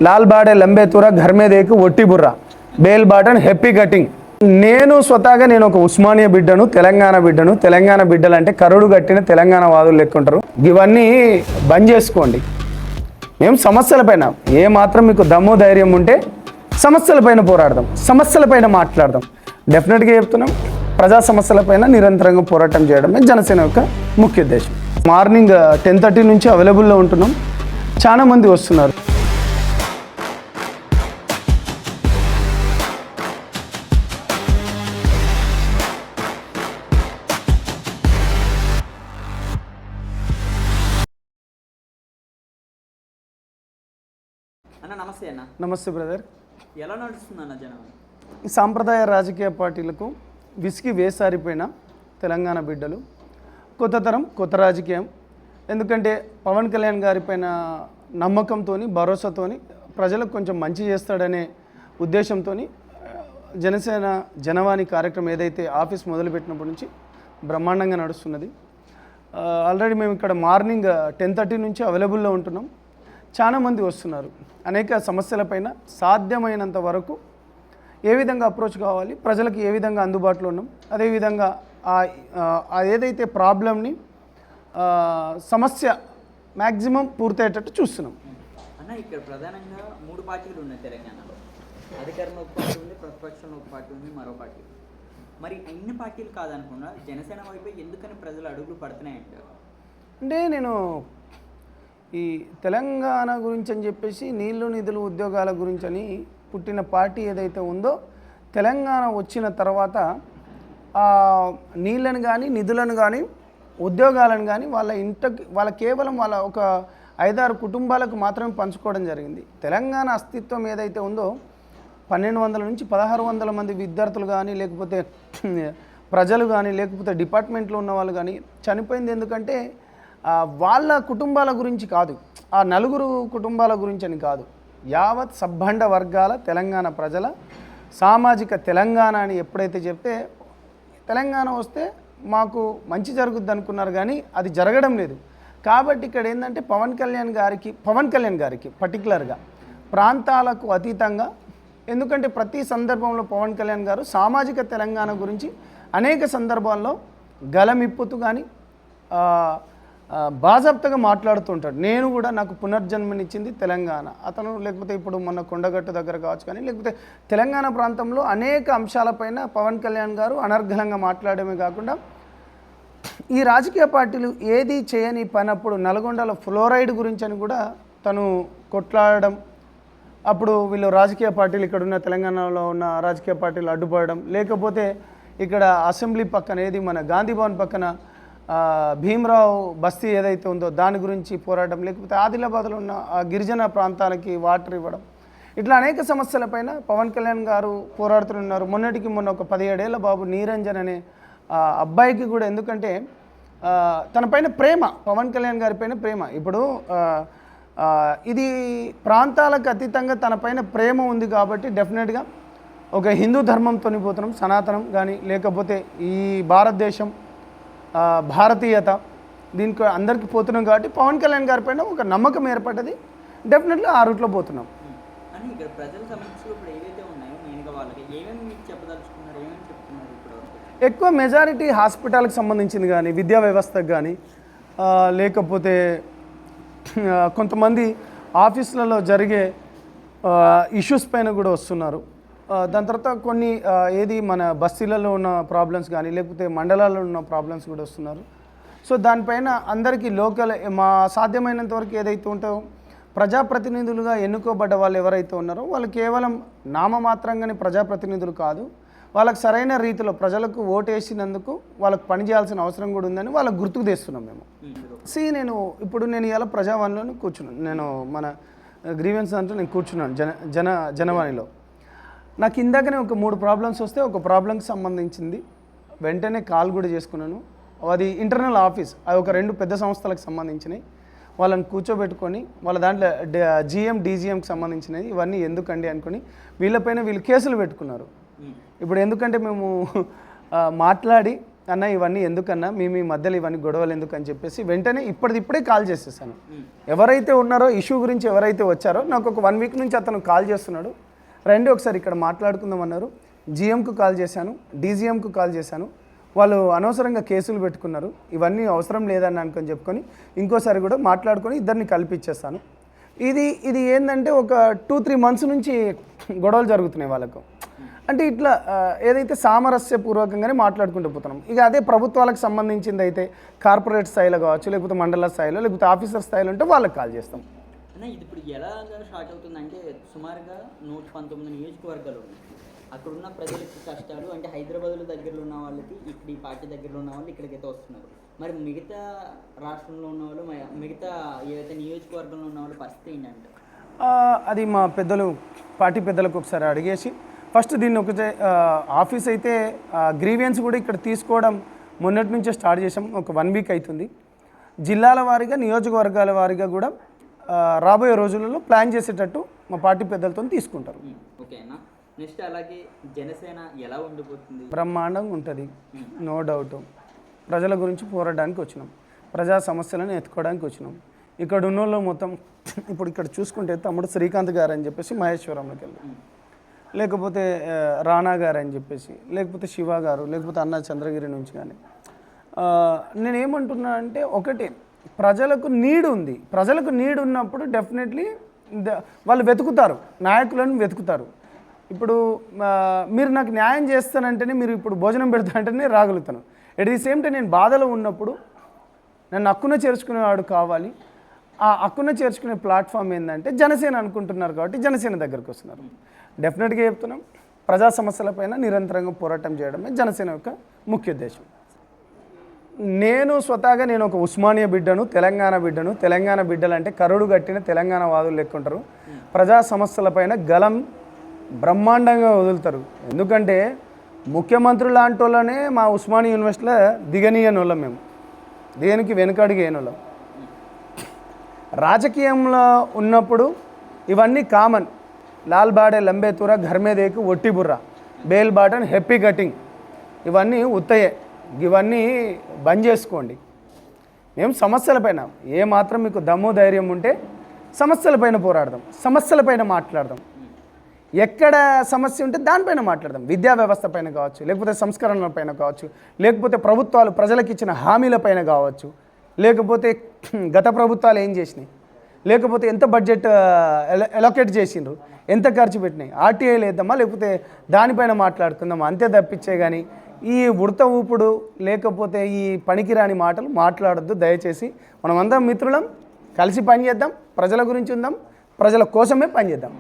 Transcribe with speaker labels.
Speaker 1: లాల్ బాడే లంబే తురా ఘర్ మే దేకు ఒట్టి Borra bale బాటన్ happy cutting. నేను స్వతహాగా నేను ఒక ఉస్మానియా బిడ్డను, తెలంగాణ బిడ్డలు అంటే కరుడు కట్టిన తెలంగాణ వాదులు లెక్కుంటారు. ఇవన్నీ బంద్ చేసుకోండి. మేము సమస్యలపైన ఏ మాత్రం మీకు దమ్ము ధైర్యం ఉంటే సమస్యలపైన పోరాడదాం, సమస్యలపైన మాట్లాడదాం. డెఫినెట్గా చెప్తున్నాం, ప్రజా సమస్యలపైన నిరంతరంగా పోరాటం చేయడమే జనసేన యొక్క ముఖ్య ఉద్దేశం. మార్నింగ్ 10:30 నుంచి అవైలబుల్లో ఉంటున్నాం. చాలా మంది వస్తున్నారు.
Speaker 2: అన్న నమస్తే. అన్న
Speaker 1: నమస్తే బ్రదర్.
Speaker 2: ఎలా నడుస్తుంది అన్న జనం?
Speaker 1: ఈ సాంప్రదాయ రాజకీయ పార్టీలకు విసిగి వేసారిపోయిన తెలంగాణ బిడ్డలు, కొత్త తరం, కొత్త రాజకీయం. ఎందుకంటే పవన్ కళ్యాణ్ గారిపైన నమ్మకంతో, భరోసాతో, ప్రజలకు కొంచెం మంచి చేస్తాడనే ఉద్దేశంతో జనసేన జనవాణి కార్యక్రమం ఏదైతే ఆఫీస్ మొదలుపెట్టినప్పటి నుంచి బ్రహ్మాండంగా నడుస్తున్నది. ఆల్రెడీ మేము ఇక్కడ మార్నింగ్ 10:30 నుంచి అవైలబుల్లో ఉంటున్నాం. చాలామంది వస్తున్నారు. అనేక సమస్యలపైన సాధ్యమైనంత వరకు ఏ విధంగా అప్రోచ్ కావాలి, ప్రజలకు ఏ విధంగా అందుబాటులో ఉన్నాం, అదేవిధంగా ఏదైతే ప్రాబ్లమ్ని సమస్య మ్యాక్సిమం పూర్తయ్యేటట్టు చూస్తున్నాం.
Speaker 2: అన్న ఇక్కడ ప్రధానంగా 3 పార్టీలు ఉన్నాయి తెలంగాణలో. అధికారంలో ఒక పార్టీ ఉంది, ప్రతిపక్షంలో ఒక పార్టీ ఉంది, మరో పార్టీ. మరి అన్ని పార్టీలు కాదనుకున్నా జనసేన వైపు ఎందుకని ప్రజలు అడుగులు పడుతున్నాయంటారు?
Speaker 1: అంటే నేను ఈ తెలంగాణ గురించి అని చెప్పేసి నీళ్లు నిధులు ఉద్యోగాల గురించి అని పుట్టిన పార్టీ ఏదైతే ఉందో, తెలంగాణ వచ్చిన తర్వాత నీళ్ళను కానీ, నిధులను కానీ, ఉద్యోగాలను కానీ వాళ్ళ కేవలం వాళ్ళ ఒక 5-6 కుటుంబాలకు మాత్రమే పంచుకోవడం జరిగింది. తెలంగాణ అస్తిత్వం ఏదైతే ఉందో 1200 నుంచి 1600 మంది విద్యార్థులు కానీ, లేకపోతే ప్రజలు కానీ, లేకపోతే డిపార్ట్మెంట్లో ఉన్న వాళ్ళు కానీ చనిపోయింది ఎందుకంటే వాళ్ళ కుటుంబాల గురించి కాదు, ఆ 4 కుటుంబాల గురించి అని కాదు, యావత్ సబ్బండ వర్గాల తెలంగాణ ప్రజల సామాజిక తెలంగాణ అని ఎప్పుడైతే చెప్తే తెలంగాణ వస్తే మాకు మంచి జరుగుద్ది అనుకున్నారు, కానీ అది జరగడం లేదు. కాబట్టి ఇక్కడ ఏంటంటే పవన్ కళ్యాణ్ గారికి పర్టికులర్గా ప్రాంతాలకు అతీతంగా, ఎందుకంటే ప్రతి సందర్భంలో పవన్ కళ్యాణ్ గారు సామాజిక తెలంగాణ గురించి అనేక సందర్భాల్లో గలమిప్పుతూ కానీ బాజాప్తగా మాట్లాడుతుంటాడు. నేను కూడా నాకు పునర్జన్మనిచ్చింది తెలంగాణ అతను, లేకపోతే ఇప్పుడు మొన్న కొండగట్టు దగ్గర కావచ్చు, కానీ లేకపోతే తెలంగాణ ప్రాంతంలో అనేక అంశాలపైన పవన్ కళ్యాణ్ గారు అనర్గళంగా మాట్లాడమే కాకుండా ఈ రాజకీయ పార్టీలు ఏది చేయని పనప్పుడు నల్గొండలో ఫ్లోరైడ్ గురించి అని కూడా తను కొట్లాడడం, అప్పుడు వీళ్ళు రాజకీయ పార్టీలు ఇక్కడ ఉన్న తెలంగాణలో ఉన్న రాజకీయ పార్టీలు అడ్డుపడడం, లేకపోతే ఇక్కడ అసెంబ్లీ పక్కన ఏది మన గాంధీ భవన్ పక్కన భీమరావు బస్తీ ఏదైతే ఉందో దాని గురించి పోరాటం, లేకపోతే ఆదిలాబాద్లో ఉన్న గిరిజన ప్రాంతాలకి వాటర్ ఇవ్వడం, ఇట్లా అనేక సమస్యలపైన పవన్ కళ్యాణ్ గారు పోరాడుతున్నారు. మొన్నటికి మొన్న ఒక 17 ఏళ్ల బాబు నీరంజన్ అనే అబ్బాయికి కూడా, ఎందుకంటే తన పైన ప్రేమ, పవన్ కళ్యాణ్ గారి పైన ప్రేమ. ఇప్పుడు ఇది ప్రాంతాలకు అతీతంగా తన పైన ప్రేమ ఉంది కాబట్టి డెఫినెట్గా ఒక హిందూ ధర్మంతో పోతున్నాం, సనాతనం కానీ, లేకపోతే ఈ భారతదేశం భారతీయత దీనికి అందరికీ పోతున్నాం. కాబట్టి పవన్ కళ్యాణ్ గారి పైన ఒక నమ్మకం ఏర్పడ్డది. డెఫినెట్లీ ఆ రూట్లో పోతున్నాం.
Speaker 2: అని ఇక్కడ ప్రజల సమస్యలు ఇప్పుడు ఏవైతే ఉన్నాయో మెయిన్గా వాళ్ళకి ఏమేమి మీకు చెప్పదలుచుకున్నారు, ఏమేమి చెప్తున్నారు? ఇప్పుడు
Speaker 1: ఎక్కువ మెజారిటీ హాస్పిటల్కి సంబంధించింది కానీ, విద్యా వ్యవస్థకు కానీ, లేకపోతే కొంతమంది ఆఫీసులలో జరిగే ఇష్యూస్ పైన కూడా వస్తున్నారు. దాని తర్వాత కొన్ని ఏది మన బస్తీలలో ఉన్న ప్రాబ్లమ్స్ కానీ, లేకపోతే మండలాల్లో ఉన్న ప్రాబ్లమ్స్ కూడా వస్తున్నారు. సో దానిపైన అందరికీ లోకల్ మా సాధ్యమైనంత వరకు ఏదైతే ఉంటాయో ప్రజాప్రతినిధులుగా ఎన్నుకోబడ్డ వాళ్ళు ఎవరైతే ఉన్నారో వాళ్ళు కేవలం నామమాత్రంగానే ప్రజాప్రతినిధులు కాదు, వాళ్ళకి సరైన రీతిలో ప్రజలకు ఓటేసినందుకు వాళ్ళకు పనిచేయాల్సిన అవసరం కూడా ఉందని వాళ్ళకు గుర్తుకు తెస్తున్నాం మేము. నేను ఇలా ప్రజావాణిలో కూర్చున్నాను, నేను మన గ్రీవెన్స్ అంటూ నేను కూర్చున్నాను జనవాణిలో. నాకు ఇందాకనే ఒక 3 ప్రాబ్లమ్స్ వస్తే ఒక ప్రాబ్లంకి సంబంధించింది వెంటనే కాల్ కూడా చేసుకున్నాను. అది ఇంటర్నల్ ఆఫీస్, అది ఒక 2 పెద్ద సంస్థలకు సంబంధించినవి. వాళ్ళని కూర్చోబెట్టుకొని వాళ్ళ దాంట్లో డీజీఎంకి సంబంధించినవి ఇవన్నీ ఎందుకండి అనుకుని వీళ్ళపైన వీళ్ళు కేసులు పెట్టుకున్నారు. ఇప్పుడు ఎందుకంటే మేము మాట్లాడి అన్న ఇవన్నీ ఎందుకన్నా మీ మధ్యలో ఇవన్నీ గొడవలు ఎందుకు అని చెప్పేసి వెంటనే ఇప్పుడే కాల్ చేసేసాను. ఎవరైతే ఉన్నారో ఇష్యూ గురించి ఎవరైతే వచ్చారో నాకు ఒక 1 వీక్ నుంచి అతను కాల్ చేస్తున్నాడు. రండి ఒకసారి ఇక్కడ మాట్లాడుకుందాం అన్నారు. జీఎంకు కాల్ చేశాను, డీజీఎంకు కాల్ చేశాను. వాళ్ళు అనవసరంగా కేసులు పెట్టుకున్నారు. ఇవన్నీ అవసరం లేదని అనుకొని చెప్పుకొని ఇంకోసారి కూడా మాట్లాడుకొని ఇద్దరిని కల్పించేస్తాను. ఇది ఏంటంటే ఒక 2-3 మంత్స్ నుంచి గొడవలు జరుగుతున్నాయి వాళ్ళకు. అంటే ఇట్లా ఏదైతే సామరస్యపూర్వకంగానే మాట్లాడుకుంటూ పోతున్నాం. ఇక అదే ప్రభుత్వాలకు సంబంధించింది అయితే కార్పొరేట్ స్థాయిలో కావచ్చు, లేకపోతే మండల స్థాయిలో, లేకపోతే ఆఫీసర్ స్థాయిలో ఉంటే వాళ్ళకి కాల్ చేస్తాం.
Speaker 2: అన్న ఇది ఇప్పుడు ఎలాగా స్టార్ట్ అవుతుందంటే సుమారుగా 119 నియోజకవర్గాలు ఉన్నాయి. అక్కడ ఉన్న ప్రజలకి కష్టాలు అంటే హైదరాబాద్లో దగ్గరలో ఉన్న వాళ్ళకి ఇక్కడ ఈ పార్టీ దగ్గరలో ఉన్న వాళ్ళు ఇక్కడికైతే వస్తున్నారు. మరి మిగతా రాష్ట్రంలో ఉన్న వాళ్ళు మిగతా ఏవైతే నియోజకవర్గంలో ఉన్న వాళ్ళ పరిస్థితి ఏంటంటే
Speaker 1: అది మా పెద్దలు పార్టీ పెద్దలకు ఒకసారి అడిగేసి ఫస్ట్ దీన్ని ఒకటే ఆఫీస్ అయితే గ్రీవియన్స్ కూడా ఇక్కడ తీసుకోవడం మొన్నటి నుంచే స్టార్ట్ చేసాం. ఒక 1 వీక్ అవుతుంది. జిల్లాల వారీగా నియోజకవర్గాల వారీగా కూడా రాబోయే రోజులలో ప్లాన్ చేసేటట్టు మా పార్టీ పెద్దలతో తీసుకుంటారు.
Speaker 2: ఓకేనా. నెక్స్ట్ అలాగే జనసేన ఎలా ఉండిపోతుంది?
Speaker 1: బ్రహ్మాండంగా ఉంటుంది, నో డౌట్. ప్రజల గురించి పోరాడడానికి వచ్చినాం, ప్రజా సమస్యలను ఎత్తుకోవడానికి వచ్చినాం. ఇక్కడ ఉన్న వాళ్ళు మొత్తం ఇప్పుడు ఇక్కడ చూసుకుంటే తమ్ముడు శ్రీకాంత్ గారు అని చెప్పేసి మహేశ్వరంలోకి వెళ్ళి, లేకపోతే రాణా గారు అని చెప్పేసి, లేకపోతే శివ గారు, లేకపోతే అన్న చంద్రగిరి నుంచి కానీ నేనేమంటున్నా అంటే ఒకటి ప్రజలకు నీడ్ ఉంది. ప్రజలకు నీడ్ ఉన్నప్పుడు డెఫినెట్లీ వాళ్ళు వెతుకుతారు, నాయకులను వెతుకుతారు. ఇప్పుడు మీరు నాకు న్యాయం చేస్తానంటేనే, మీరు ఇప్పుడు భోజనం పెడతానంటేనే రాగలుగుతాను. ఎట్ ది సేమ్ టైం నేను బాధలో ఉన్నప్పుడు నన్ను హక్కున చేర్చుకునేవాడు కావాలి. ఆ హక్కున చేర్చుకునే ప్లాట్ఫామ్ ఏంటంటే జనసేన అనుకుంటున్నారు కాబట్టి జనసేన దగ్గరకు వస్తున్నారు. డెఫినెట్గా చెప్తున్నాం, ప్రజా సమస్యలపైన నిరంతరంగా పోరాటం చేయడమే జనసేన యొక్క ముఖ్య ఉద్దేశం. నేను స్వతహాగా నేను ఒక ఉస్మానియా బిడ్డను, తెలంగాణ బిడ్డలు అంటే కరుడు కట్టిన తెలంగాణ వాదులు లెక్కుంటారు. ప్రజా సమస్యలపైన గలం బ్రహ్మాండంగా వదులుతారు. ఎందుకంటే ముఖ్యమంత్రి లాంటి వాళ్ళనే మా ఉస్మానియా యూనివర్సిటీలో దిగనీయని వాళ్ళం, మేము దేనికి వెనుకడిగేయని వాళ్ళం. రాజకీయంలో ఉన్నప్పుడు ఇవన్నీ కామన్. లాల్ బాడే లంబే తూర ఘర్మే దేకు ఒట్టి బుర్ర, బేల్ బాటన్ హ్యాపీ కటింగ్, ఇవన్నీ ఉత్తయే. ఇవన్నీ బంద్ చేసుకోండి. మేము సమస్యలపైన ఏమాత్రం మీకు దమ్ము ధైర్యం ఉంటే సమస్యలపైన పోరాడదాం, సమస్యలపైన మాట్లాడదాం. ఎక్కడ సమస్య ఉంటే దానిపైన మాట్లాడదాం. విద్యా వ్యవస్థ పైన కావచ్చు, లేకపోతే సంస్కరణల పైన కావచ్చు, లేకపోతే ప్రభుత్వాలు ప్రజలకు ఇచ్చిన హామీలపైన కావచ్చు, లేకపోతే గత ప్రభుత్వాలు ఏం చేసినాయి, లేకపోతే ఎంత బడ్జెట్ ఎలొకేట్ చేసిండ్రు, ఎంత ఖర్చు పెట్టినాయి, ఆర్టీఐ లేద్దామా, లేకపోతే దానిపైన మాట్లాడుకుందామా. అంతే తప్పించే కానీ ఈ ఉడత ఊపుడు లేకపోతే ఈ పనికిరాని మాటలు మాట్లాడొద్దు దయచేసి. మనమందరం మిత్రులం, కలిసి పనిచేద్దాం, ప్రజల గురించి ఉందాం, ప్రజల కోసమే పనిచేద్దాం.